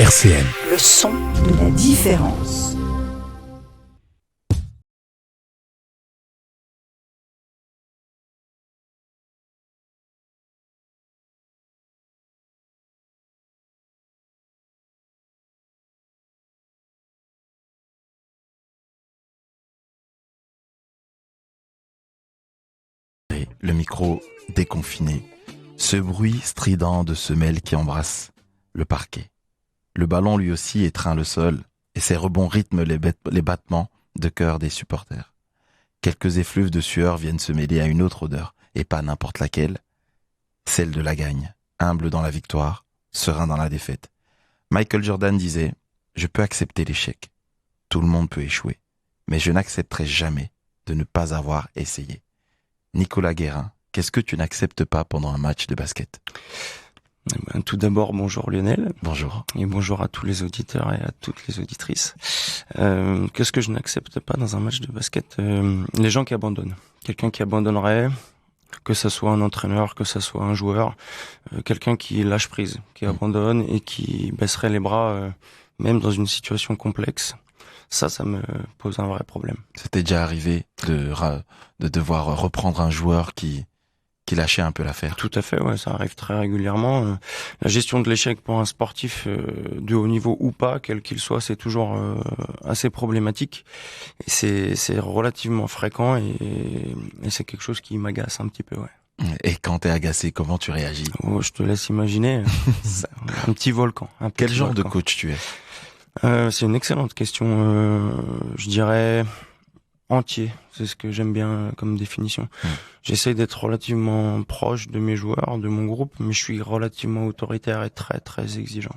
RCN. Le son de la différence. Le micro déconfiné. Ce bruit strident de semelles qui embrasse le parquet. Le ballon lui aussi étreint le sol et ses rebonds rythment les battements de cœur des supporters. Quelques effluves de sueur viennent se mêler à une autre odeur, et pas n'importe laquelle, celle de la gagne, humble dans la victoire, serein dans la défaite. Michael Jordan disait « Je peux accepter l'échec. Tout le monde peut échouer, mais je n'accepterai jamais de ne pas avoir essayé. » Nicolas Guérin, qu'est-ce que tu n'acceptes pas pendant un match de basket ? Tout d'abord, bonjour Lionel. Bonjour. Et bonjour à tous les auditeurs et à toutes les auditrices. Qu'est-ce que je n'accepte pas dans un match de basket ? Les gens qui abandonnent. Quelqu'un qui abandonnerait, que ça soit un entraîneur, que ça soit un joueur, quelqu'un qui lâche prise, qui abandonne et qui baisserait les bras, même dans une situation complexe. Ça me pose un vrai problème. C'était déjà arrivé de devoir reprendre un joueur qui lâchait un peu l'affaire. Tout à fait, ouais, ça arrive très régulièrement. La gestion de l'échec pour un sportif de haut niveau ou pas, quel qu'il soit, c'est toujours assez problématique. Et c'est relativement fréquent et c'est quelque chose qui m'agace un petit peu, ouais. Et quand t'es agacé, comment tu réagis ? Oh, je te laisse imaginer. Un petit volcan. Quel genre de coach tu es ? C'est une excellente question. Je dirais entier, c'est ce que j'aime bien comme définition. J'essaie d'être relativement proche de mes joueurs, de mon groupe, mais je suis relativement autoritaire et très très exigeant.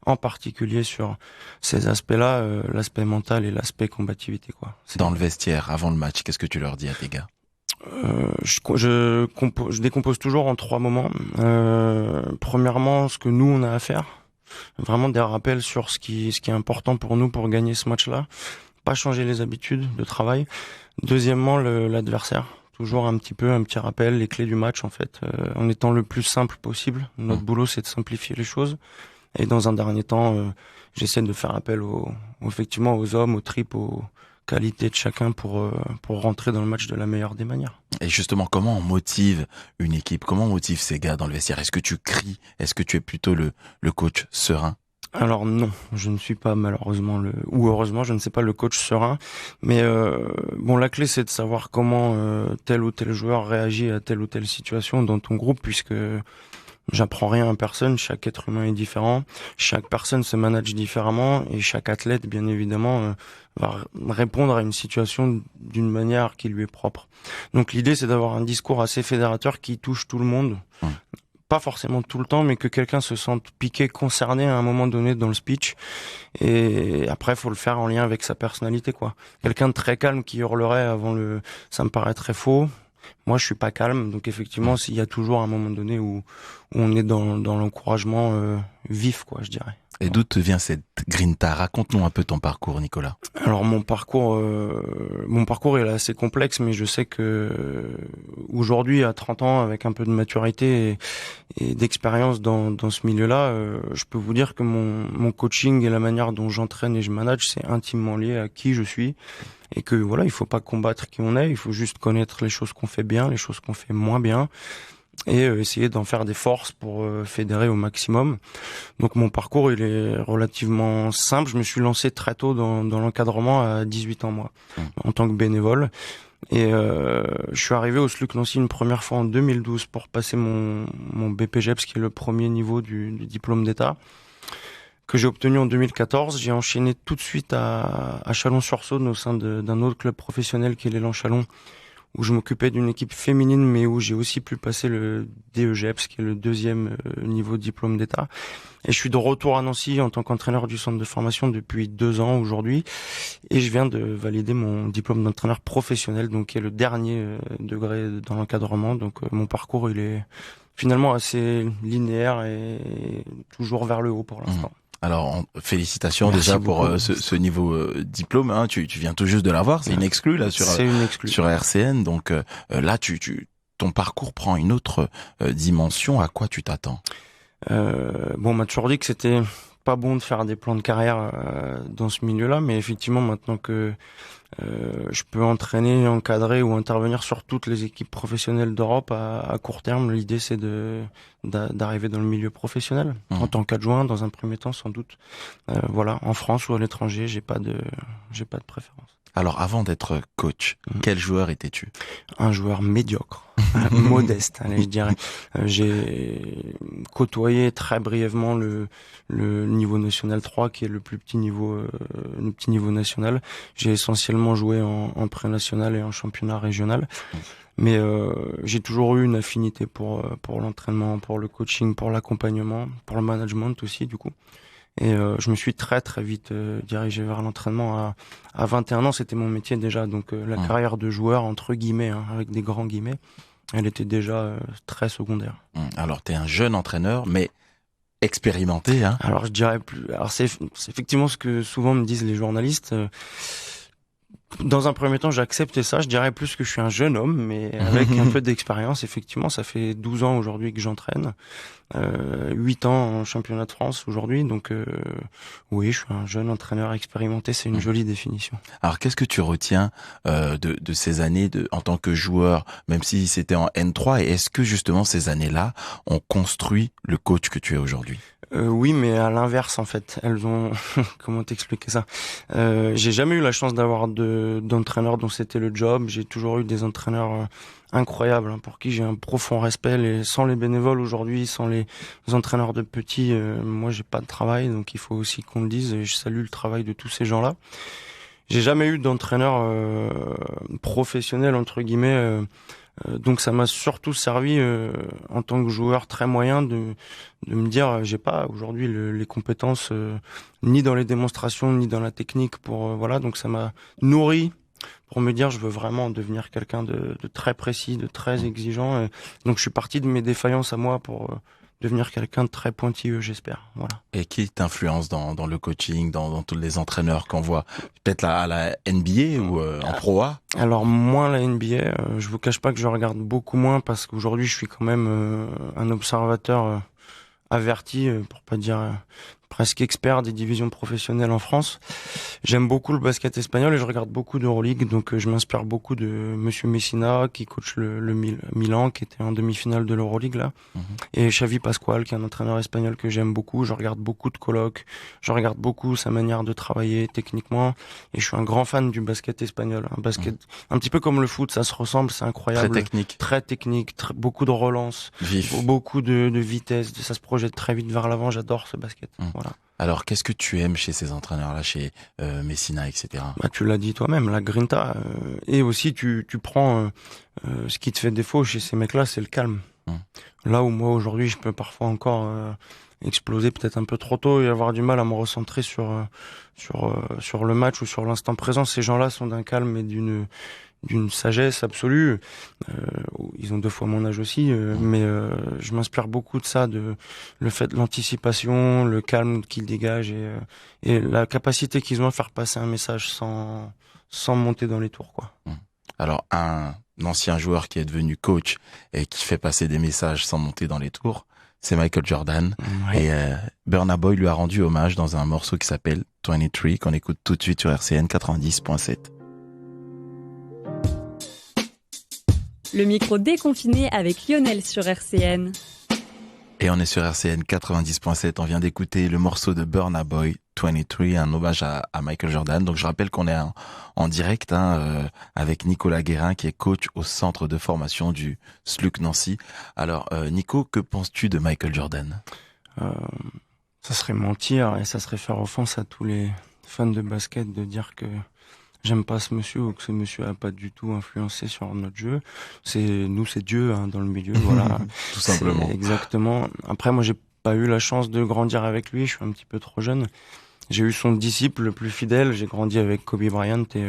En particulier sur ces aspects-là, l'aspect mental et l'aspect combativité, quoi. Dans le vestiaire, avant le match, qu'est-ce que tu leur dis à tes gars ? Je décompose toujours en 3 moments. Premièrement, ce que nous on a à faire. Vraiment des rappels sur ce qui est important pour nous pour gagner ce match-là. Pas changer les habitudes de travail. Deuxièmement, l'adversaire. Toujours un petit rappel, les clés du match en fait, en étant le plus simple possible. Notre boulot, c'est de simplifier les choses. Et dans un dernier temps, j'essaie de faire appel effectivement aux hommes, aux tripes, aux qualités de chacun pour rentrer dans le match de la meilleure des manières. Et justement, comment on motive une équipe ? Comment on motive ces gars dans le vestiaire ? Est-ce que tu cries ? Est-ce que tu es plutôt le coach serein ? Alors non, je ne suis pas malheureusement ou heureusement, je ne sais pas le coach serein. Mais la clé c'est de savoir comment tel ou tel joueur réagit à telle ou telle situation dans ton groupe, puisque j'apprends rien à personne, chaque être humain est différent, chaque personne se manage différemment et chaque athlète, bien évidemment, va répondre à une situation d'une manière qui lui est propre. Donc l'idée, c'est d'avoir un discours assez fédérateur qui touche tout le monde. Pas forcément tout le temps, mais que quelqu'un se sente piqué, concerné à un moment donné dans le speech. Et après, faut le faire en lien avec sa personnalité, quoi. Quelqu'un de très calme qui hurlerait ça me paraît très faux. Moi, je suis pas calme, donc effectivement, il y a toujours un moment donné où on est dans l'encouragement vif, quoi, je dirais. Et d'où te vient cette grinta ? Raconte-nous un peu ton parcours, Nicolas. Alors mon parcours est assez complexe, mais je sais que aujourd'hui, à 30 ans, avec un peu de maturité et d'expérience dans ce milieu-là, je peux vous dire que mon coaching et la manière dont j'entraîne et je manage, c'est intimement lié à qui je suis. Et que voilà, il faut pas combattre qui on est, il faut juste connaître les choses qu'on fait bien, les choses qu'on fait moins bien, et essayer d'en faire des forces pour fédérer au maximum. Donc mon parcours, il est relativement simple. Je me suis lancé très tôt dans l'encadrement à 18 ans, moi, en tant que bénévole. Et je suis arrivé au SLUC Nancy une première fois en 2012 pour passer mon BPGEPS, qui est le premier niveau du diplôme d'État, que j'ai obtenu en 2014. J'ai enchaîné tout de suite à Chalon-sur-Saône au sein d'un autre club professionnel qui est l'Élan Chalon, où je m'occupais d'une équipe féminine, mais où j'ai aussi pu passer le DEGEPS, qui est le deuxième niveau de diplôme d'État. Et je suis de retour à Nancy en tant qu'entraîneur du centre de formation depuis 2 ans aujourd'hui. Et je viens de valider mon diplôme d'entraîneur professionnel, donc qui est le dernier degré dans l'encadrement. Donc mon parcours, il est finalement assez linéaire et toujours vers le haut pour l'instant. Alors, félicitations. Merci déjà beaucoup. pour ce niveau diplôme. Hein, tu viens tout juste de l'avoir. C'est une exclue là sur RCN. Donc là, ton parcours prend une autre dimension. À quoi tu t'attends ? On m'a toujours dit que c'était pas bon de faire des plans de carrière dans ce milieu-là, mais effectivement, maintenant que je peux entraîner, encadrer ou intervenir sur toutes les équipes professionnelles d'Europe à court terme, l'idée c'est d'arriver dans le milieu professionnel en tant qu'adjoint dans un premier temps sans doute. Voilà, en France ou à l'étranger, j'ai pas de préférence. Alors, avant d'être coach, quel joueur étais-tu? Un joueur médiocre, modeste, allez, je dirais. J'ai côtoyé très brièvement le niveau national 3, qui est le petit niveau national. J'ai essentiellement joué en pré-national et en championnat régional. Mais j'ai toujours eu une affinité pour l'entraînement, pour le coaching, pour l'accompagnement, pour le management aussi, du coup. Et je me suis très très vite dirigé vers l'entraînement. À 21 ans, c'était mon métier déjà. Donc la carrière de joueur, entre guillemets, avec des grands guillemets, elle était déjà très secondaire. Alors, tu es un jeune entraîneur, mais expérimenté, hein? Alors, je dirais plus. Alors, c'est effectivement ce que souvent me disent les journalistes. Dans un premier temps, j'accepte ça. Je dirais plus que je suis un jeune homme, mais avec un peu d'expérience. Effectivement, ça fait 12 ans aujourd'hui que j'entraîne. 8 ans en championnat de France aujourd'hui. Donc, oui, je suis un jeune entraîneur expérimenté. C'est une jolie définition. Alors, qu'est-ce que tu retiens de ces années en tant que joueur, même si c'était en N3, et est-ce que justement ces années-là ont construit le coach que tu es aujourd'hui? Oui, mais à l'inverse en fait. Elles ont comment t'expliquer ça? J'ai jamais eu la chance d'avoir d'entraîneurs dont c'était le job. J'ai toujours eu des entraîneurs incroyables pour qui j'ai un profond respect. Sans les bénévoles aujourd'hui, sans les entraîneurs de petits, moi j'ai pas de travail, donc il faut aussi qu'on le dise. Et je salue le travail de tous ces gens-là. J'ai jamais eu d'entraîneur professionnel entre guillemets. Donc ça m'a surtout servi en tant que joueur très moyen de me dire j'ai pas aujourd'hui les compétences ni dans les démonstrations ni dans la technique pour voilà, donc ça m'a nourri pour me dire je veux vraiment devenir quelqu'un de très précis, de très exigeant. Donc je suis parti de mes défaillances à moi pour devenir quelqu'un de très pointilleux, j'espère. Voilà. Et qui t'influence dans le coaching, dans tous les entraîneurs qu'on voit? Peut-être à la NBA ou en Pro A? Alors moins la NBA, je vous cache pas que je regarde beaucoup moins parce qu'aujourd'hui je suis quand même un observateur averti, pour pas dire presque expert des divisions professionnelles en France. J'aime beaucoup le basket espagnol et je regarde beaucoup d'Euroleague, donc je m'inspire beaucoup de Monsieur Messina qui coach le Milan, qui était en demi-finale de l'Euroleague là, et Xavi Pascual qui est un entraîneur espagnol que j'aime beaucoup. Je regarde beaucoup de colloques, je regarde beaucoup sa manière de travailler techniquement, et je suis un grand fan du basket espagnol. Un basket un petit peu comme le foot, ça se ressemble, c'est incroyable. Très technique, beaucoup de relance, beaucoup de vitesse, ça se projette très vite vers l'avant. J'adore ce basket. Voilà. Alors, qu'est-ce que tu aimes chez ces entraîneurs-là, chez Messina, etc. Bah, tu l'as dit toi-même, la grinta. Et aussi, tu prends ce qui te fait défaut chez ces mecs-là, c'est le calme. Là où moi, aujourd'hui, je peux parfois encore exploser peut-être un peu trop tôt et avoir du mal à me recentrer sur le match ou sur l'instant présent. Ces gens-là sont d'un calme et d'une sagesse absolue. Ils ont 2 fois mon âge aussi, mais je m'inspire beaucoup de ça, de le fait de l'anticipation, le calme qu'ils dégagent et la capacité qu'ils ont à faire passer un message sans monter dans les tours, quoi. Alors, un ancien joueur qui est devenu coach et qui fait passer des messages sans monter dans les tours, c'est Michael Jordan. Ouais. Et Burna Boy lui a rendu hommage dans un morceau qui s'appelle 23, qu'on écoute tout de suite sur RCN 90.7. Le micro déconfiné avec Lionel sur RCN. Et on est sur RCN 90.7. On vient d'écouter le morceau de Burna Boy, 23, un hommage à Michael Jordan. Donc je rappelle qu'on est en direct avec Nicolas Guérin, qui est coach au centre de formation du SLUC Nancy. Alors Nico, que penses-tu de Michael Jordan? Ça serait mentir et ça serait faire offense à tous les fans de basket de dire que j'aime pas ce monsieur ou que ce monsieur a pas du tout influencé sur notre jeu. C'est Dieu dans le milieu, voilà. Tout simplement. Exactement. Après, moi, j'ai pas eu la chance de grandir avec lui. Je suis un petit peu trop jeune. J'ai eu son disciple le plus fidèle. J'ai grandi avec Kobe Bryant et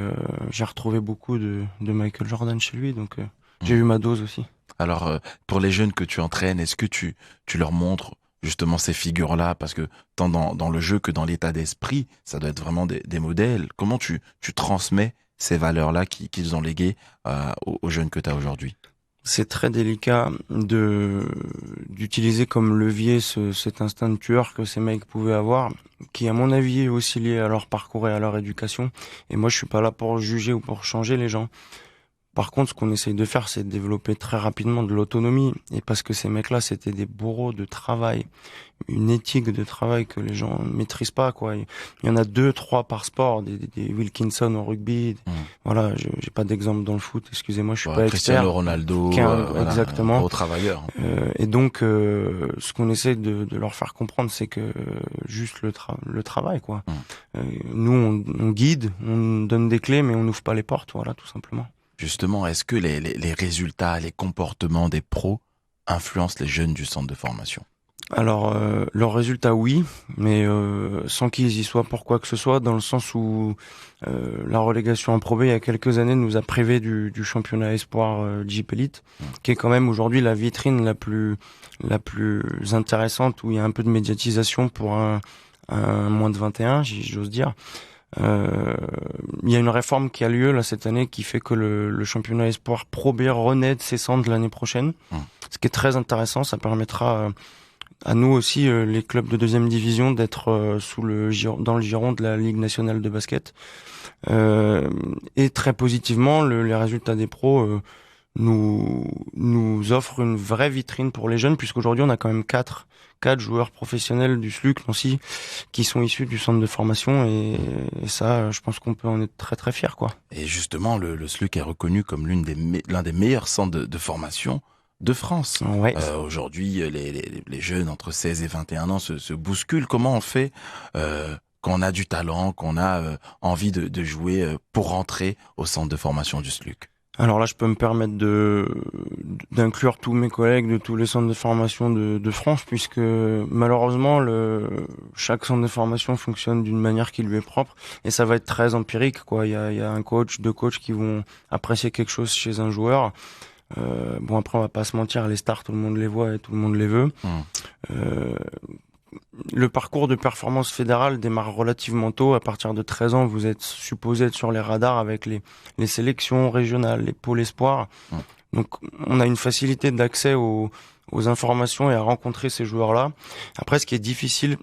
j'ai retrouvé beaucoup de Michael Jordan chez lui. Donc, j'ai eu ma dose aussi. Alors, pour les jeunes que tu entraînes, est-ce que tu leur montres justement ces figures-là, parce que tant dans le jeu que dans l'état d'esprit, ça doit être vraiment des modèles. Comment tu transmets ces valeurs-là qu'ils ont léguées aux jeunes que tu as aujourd'hui? c'est très délicat d'utiliser comme levier cet instinct de tueur que ces mecs pouvaient avoir, qui à mon avis est aussi lié à leur parcours et à leur éducation. Et moi je suis pas là pour juger ou pour changer les gens. Par contre, ce qu'on essaye de faire, c'est de développer très rapidement de l'autonomie. Et parce que ces mecs-là, c'était des bourreaux de travail, une éthique de travail que les gens ne maîtrisent pas, quoi. Il y en a 2-3 par sport, des Wilkinson au rugby. Voilà, j'ai pas d'exemple dans le foot. Excusez-moi, je suis pas expert. Cristiano Ronaldo, exactement. Gros travailleur. Et donc, ce qu'on essaie de leur faire comprendre, c'est que juste le travail, quoi. Nous, on guide, on donne des clés, mais on n'ouvre pas les portes, voilà, tout simplement. Justement, est-ce que les résultats, les comportements des pros influencent les jeunes du centre de formation? Alors, leurs résultats, oui, mais sans qu'ils y soient pour quoi que ce soit, dans le sens où la relégation en Pro B, il y a quelques années, nous a privé du championnat espoir Jeep Elite, qui est quand même aujourd'hui la vitrine la plus intéressante, où il y a un peu de médiatisation pour un moins de 21, j'ose dire. Il y a une réforme qui a lieu là cette année qui fait que le championnat espoir Pro B renaît de ses cendres l'année prochaine, ce qui est très intéressant. Ça permettra à nous aussi, les clubs de deuxième division, d'être dans le giron de la Ligue nationale de basket. Et très positivement, les résultats des pros nous offrent une vraie vitrine pour les jeunes, puisqu'aujourd'hui on a quand même quatre joueurs professionnels du SLUC Nancy qui sont issus du centre de formation, et ça, je pense qu'on peut en être très très fier, quoi. Et justement, le SLUC est reconnu comme l'un des meilleurs centres de formation de France. Ouais. Aujourd'hui, les jeunes entre 16 et 21 ans se bousculent. Comment on fait quand on a du talent, qu'on a envie de jouer pour rentrer au centre de formation du SLUC? Alors là, je peux me permettre d'inclure tous mes collègues de tous les centres de formation de France, puisque malheureusement, chaque centre de formation fonctionne d'une manière qui lui est propre, et ça va être très empirique, quoi. Il y a un coach, deux coachs qui vont apprécier quelque chose chez un joueur. Bon, après, on va pas se mentir, les stars, tout le monde les voit et tout le monde les veut. Le parcours de performance fédérale démarre relativement tôt. À partir de 13 ans, vous êtes supposé être sur les radars avec les sélections régionales, les pôles espoirs. Donc, on a une facilité d'accès aux informations et à rencontrer ces joueurs-là. Après, ce qui est difficile,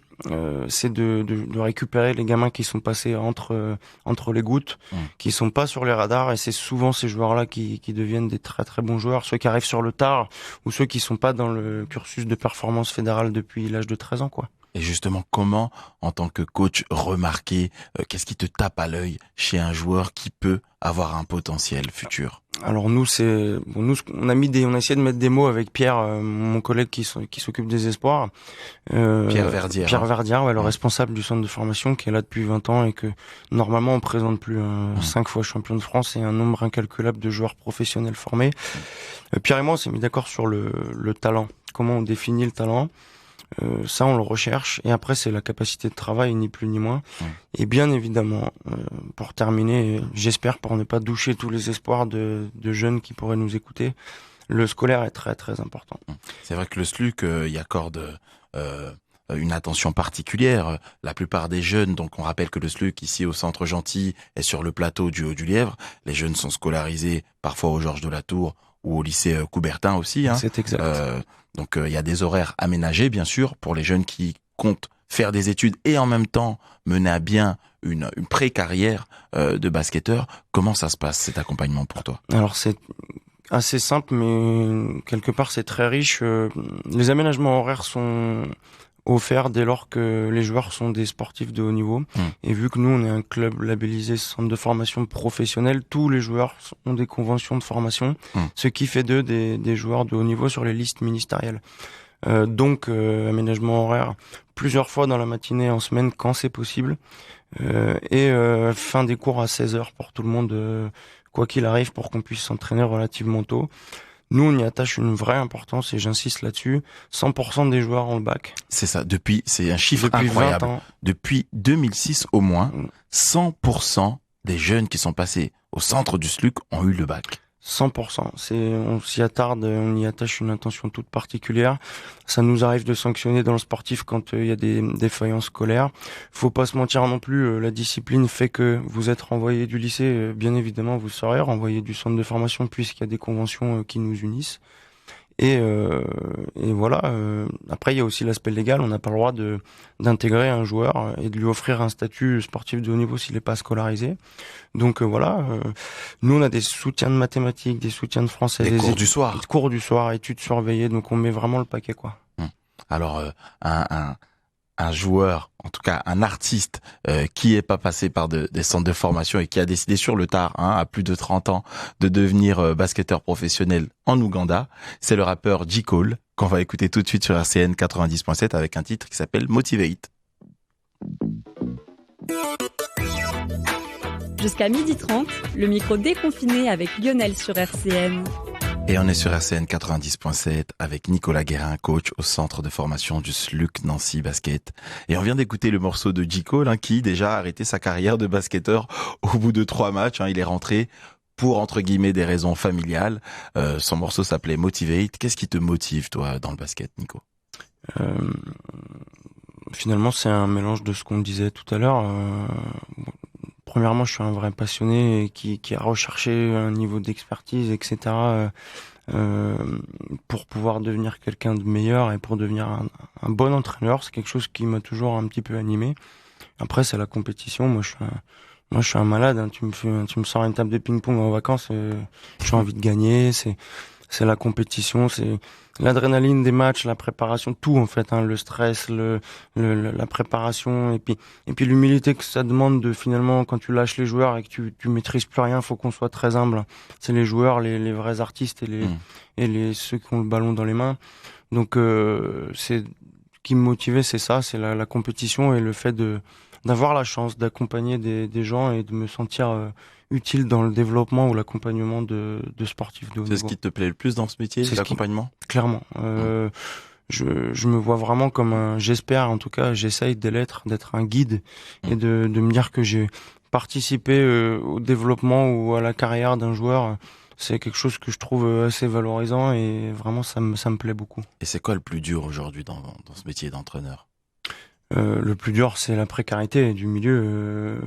c'est de récupérer les gamins qui sont passés entre les gouttes, qui sont pas sur les radars, et c'est souvent ces joueurs-là qui deviennent des très très bons joueurs, ceux qui arrivent sur le tard ou ceux qui sont pas dans le cursus de performance fédérale depuis l'âge de 13 ans, quoi. Et justement, comment, en tant que coach, remarquer qu'est-ce qui te tape à l'œil chez un joueur qui peut avoir un potentiel futur? Alors nous, on a essayé de mettre des mots avec Pierre, mon collègue qui s'occupe des espoirs. Pierre Verdière. Pierre Verdière, ouais, le responsable du centre de formation, qui est là depuis 20 ans et que normalement on présente plus 5 fois champion de France et un nombre incalculable de joueurs professionnels formés. Pierre et moi, on s'est mis d'accord sur le talent. Comment on définit le talent? Ça, on le recherche, et après c'est la capacité de travail, ni plus ni moins. Et bien évidemment, pour terminer, j'espère, pour ne pas doucher tous les espoirs de jeunes qui pourraient nous écouter, le scolaire est très très important. C'est vrai que le SLUC y accorde une attention particulière. La plupart des jeunes, donc on rappelle que le SLUC ici au Centre Gentil est sur le plateau du Haut-du-Lièvre. Les jeunes sont scolarisés parfois au Georges de la Tour ou au lycée Coubertin aussi. C'est exact. Donc il y a des horaires aménagés, bien sûr, pour les jeunes qui comptent faire des études et en même temps mener à bien une pré-carrière de basketteur. Comment ça se passe, cet accompagnement pour toi? Alors c'est assez simple, mais quelque part c'est très riche. Les aménagements horaires sont offerts dès lors que les joueurs sont des sportifs de haut niveau. Et vu que nous, on est un club labellisé centre de formation professionnel, tous les joueurs ont des conventions de formation, ce qui fait d'eux des joueurs de haut niveau sur les listes ministérielles. Donc, aménagement horaire plusieurs fois dans la matinée, en semaine, quand c'est possible. Et fin des cours à 16h pour tout le monde, quoi qu'il arrive, pour qu'on puisse s'entraîner relativement tôt. Nous, on y attache une vraie importance, et j'insiste là-dessus. 100% des joueurs ont le bac. C'est ça. C'est un chiffre incroyable. 20 ans. Depuis 2006 au moins, 100% des jeunes qui sont passés au centre du SLUC ont eu le bac. 100%. On s'y attarde, on y attache une attention toute particulière. Ça nous arrive de sanctionner dans le sportif quand il y a des défaillances scolaires. Faut pas se mentir non plus, la discipline fait que vous êtes renvoyé du lycée, bien évidemment vous serez renvoyé du centre de formation puisqu'il y a des conventions qui nous unissent. Et voilà. Après, il y a aussi l'aspect légal. On n'a pas le droit d'intégrer un joueur et de lui offrir un statut sportif de haut niveau s'il n'est pas scolarisé. Donc voilà. Nous, on a des soutiens de mathématiques, des soutiens de français, des cours du soir, études surveillées. Donc on met vraiment le paquet, quoi. Alors un joueur, en tout cas un artiste qui est pas passé par des centres de formation et qui a décidé sur le tard, à plus de 30 ans, de devenir basketteur professionnel en Ouganda, c'est le rappeur J. Cole, qu'on va écouter tout de suite sur RCN 90.7 avec un titre qui s'appelle Motivate. Jusqu'à 12h30, le micro déconfiné avec Lionel sur RCN. Et on est sur RCN 90.7 avec Nicolas Guérin, coach au centre de formation du SLUC Nancy Basket. Et on vient d'écouter le morceau de J. Cole, qui déjà a arrêté sa carrière de basketteur au bout de 3 matchs. Il est rentré pour, entre guillemets, des raisons familiales. Son morceau s'appelait Motivate. Qu'est-ce qui te motive, toi, dans le basket, Nico? Finalement, c'est un mélange de ce qu'on disait tout à l'heure. Premièrement, je suis un vrai passionné qui a recherché un niveau d'expertise, etc. Pour pouvoir devenir quelqu'un de meilleur et pour devenir un bon entraîneur. C'est quelque chose qui m'a toujours un petit peu animé. Après, c'est la compétition. Moi, je suis un malade. Tu me sors une table de ping-pong en vacances. J'ai envie de gagner. C'est la compétition. C'est l'adrénaline des matchs, la préparation, tout en fait, le stress, la préparation et puis l'humilité que ça demande de finalement quand tu lâches les joueurs et que tu maîtrises plus rien, faut qu'on soit très humble. C'est les joueurs, les vrais artistes et ceux qui ont le ballon dans les mains. Donc c'est qui me motivait, c'est ça, c'est la compétition et le fait d'avoir la chance d'accompagner des gens et de me sentir utile dans le développement ou l'accompagnement de sportifs de haut niveau. C'est ce qui te plaît le plus dans ce métier, l'accompagnement? Clairement. Je me vois vraiment comme j'espère, en tout cas, j'essaye d'être un guide et de me dire que j'ai participé au développement ou à la carrière d'un joueur. C'est quelque chose que je trouve assez valorisant et vraiment ça me plaît beaucoup. Et c'est quoi le plus dur aujourd'hui dans ce métier d'entraîneur? Le plus dur, c'est la précarité du milieu.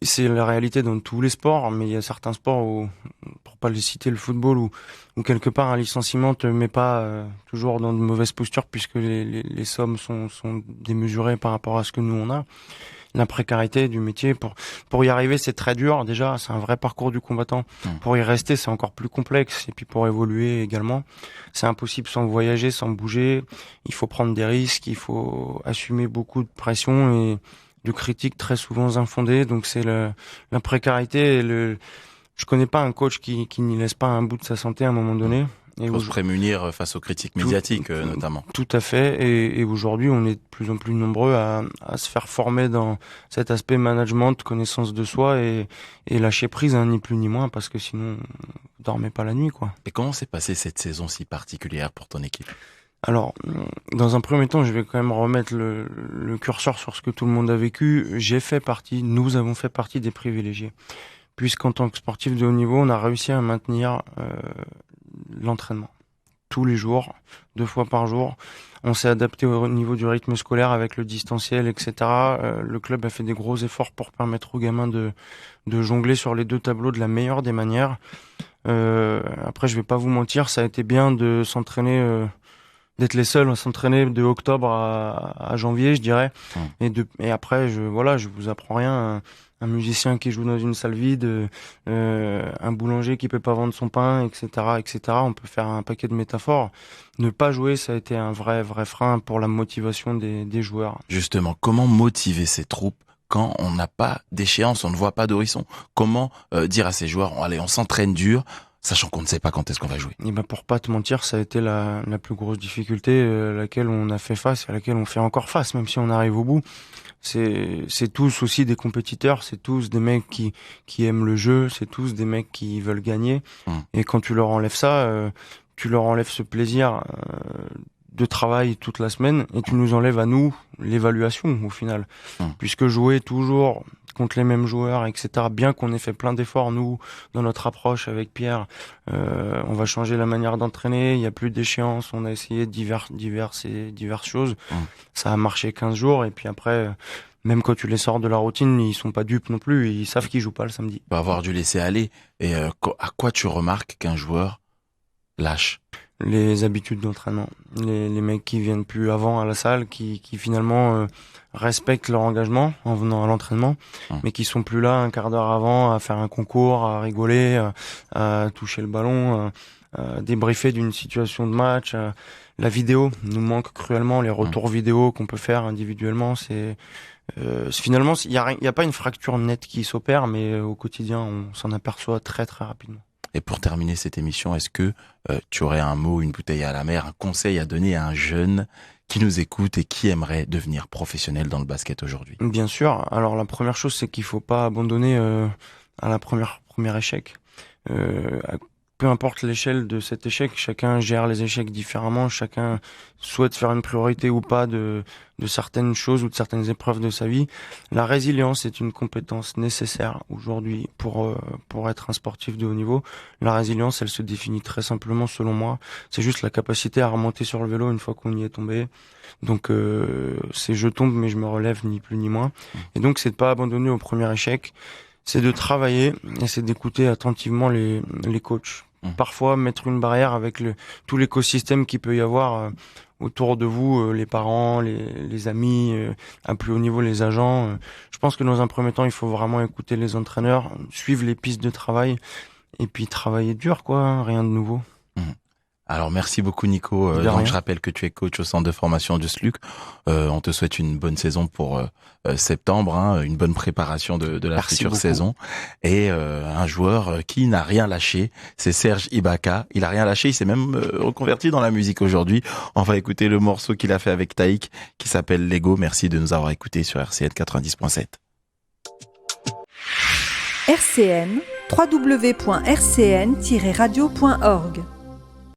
C'est la réalité dans tous les sports, mais il y a certains sports où, pour pas les citer, le football, où quelque part un licenciement te met pas toujours dans de mauvaises postures puisque les sommes sont démesurées par rapport à ce que nous on a. La précarité du métier, pour y arriver, c'est très dur. Déjà, c'est un vrai parcours du combattant. Pour y rester, c'est encore plus complexe. Et puis pour évoluer également, c'est impossible sans voyager, sans bouger. Il faut prendre des risques, il faut assumer beaucoup de pression et de critiques très souvent infondées. Donc c'est la précarité. Je connais pas un coach qui n'y laisse pas un bout de sa santé à un moment donné. Il faut se prémunir face aux critiques médiatiques, notamment. Tout à fait. Et aujourd'hui, on est de plus en plus nombreux à se faire former dans cet aspect management, connaissance de soi et lâcher prise, ni plus ni moins, parce que sinon, on dormait pas la nuit, quoi. Et comment s'est passée cette saison si particulière pour ton équipe? Alors, dans un premier temps, je vais quand même remettre le curseur sur ce que tout le monde a vécu. Nous avons fait partie des privilégiés. Puisqu'en tant que sportif de haut niveau, on a réussi à maintenir l'entraînement tous les jours, 2 fois par jour. On s'est adapté au niveau du rythme scolaire avec le distanciel, etc. Le club a fait des gros efforts pour permettre aux gamins de jongler sur les 2 tableaux de la meilleure des manières. Après, je vais pas vous mentir, ça a été bien de s'entraîner, d'être les seuls à s'entraîner de octobre à janvier, je dirais. Et après, je vous apprends rien. Un musicien qui joue dans une salle vide, un boulanger qui peut pas vendre son pain, etc., etc. On peut faire un paquet de métaphores. Ne pas jouer, ça a été un vrai frein pour la motivation des joueurs. Justement, comment motiver ces troupes quand on n'a pas d'échéance, on ne voit pas d'horizon? Comment dire à ces joueurs, allez, on s'entraîne dur, sachant qu'on ne sait pas quand est-ce qu'on va jouer? Et pour pas te mentir, ça a été la plus grosse difficulté à laquelle on a fait face et à laquelle on fait encore face, même si on arrive au bout. C'est tous aussi des compétiteurs, c'est tous des mecs qui aiment le jeu, c'est tous des mecs qui veulent gagner. Et quand tu leur enlèves ça, tu leur enlèves ce plaisir de travail toute la semaine et tu nous enlèves à nous l'évaluation au final. Puisque jouer toujours contre les mêmes joueurs, etc., bien qu'on ait fait plein d'efforts, nous, dans notre approche avec Pierre, on va changer la manière d'entraîner, il n'y a plus d'échéance, on a essayé diverses choses. Ça a marché 15 jours et puis après... Même quand tu les sors de la routine, ils sont pas dupes non plus, ils savent qu'ils jouent pas le samedi. Il va avoir dû laisser aller. Et à quoi tu remarques qu'un joueur lâche? Les habitudes d'entraînement. Les mecs qui viennent plus avant à la salle, qui finalement respectent leur engagement en venant à l'entraînement, mais qui sont plus là un quart d'heure avant à faire un concours, à rigoler, à toucher le ballon, à débriefer d'une situation de match. La vidéo nous manque cruellement, les retours vidéo qu'on peut faire individuellement, c'est... finalement, il y a pas une fracture nette qui s'opère, mais au quotidien, on s'en aperçoit très très rapidement. Et pour terminer cette émission, est-ce que tu aurais un mot, une bouteille à la mer, un conseil à donner à un jeune qui nous écoute et qui aimerait devenir professionnel dans le basket aujourd'hui? Bien sûr. Alors la première chose, c'est qu'il faut pas abandonner à la premier échec. Peu importe l'échelle de cet échec, chacun gère les échecs différemment, chacun souhaite faire une priorité ou pas de certaines choses ou de certaines épreuves de sa vie. La résilience est une compétence nécessaire aujourd'hui pour être un sportif de haut niveau. La résilience, elle se définit très simplement selon moi. C'est juste la capacité à remonter sur le vélo une fois qu'on y est tombé. Donc c'est je tombe mais je me relève ni plus ni moins. Et donc c'est de pas abandonner au premier échec. C'est de travailler et c'est d'écouter attentivement les coachs. Parfois mettre une barrière avec tout l'écosystème qu'il peut y avoir autour de vous, les parents, les amis, à plus haut niveau les agents. Je pense que dans un premier temps, il faut vraiment écouter les entraîneurs, suivre les pistes de travail et puis travailler dur, quoi, rien de nouveau. Alors merci beaucoup Nico. Donc je rappelle que tu es coach au centre de formation de SLUC. On te souhaite une bonne saison pour septembre, une bonne préparation de la future saison. Et un joueur qui n'a rien lâché, c'est Serge Ibaka. Il a rien lâché, il s'est même reconverti dans la musique aujourd'hui. On va écouter le morceau qu'il a fait avec Taïk qui s'appelle Lego. Merci de nous avoir écoutés sur RCN 90.7. RCN, www.rcn-radio.org